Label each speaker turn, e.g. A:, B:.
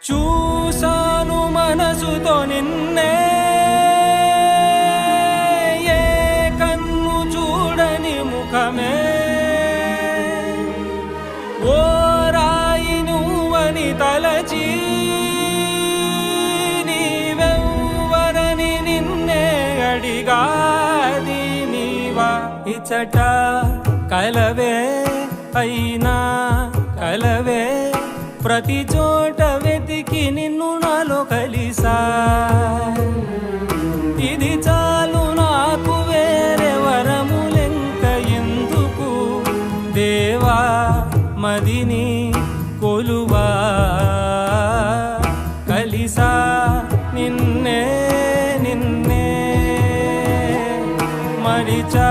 A: చూసాను మనసుతో నిన్నే, ఏ కన్ను చూడని ముఖమే, ఓ రాయి నువ్వని తలచి నీవెవ్వరని నిన్నే అడిగాది నీవా. ఇచట కలవే అయినా కలవే, ప్రతి చోట వెతికి నిన్ను నాలో కలిసా. ఇది చాలు నాకు, వేరే వరములెంక ఎందుకు, దేవా మదిని కొలువా. కలిసా నిన్నే నిన్నే మరిచా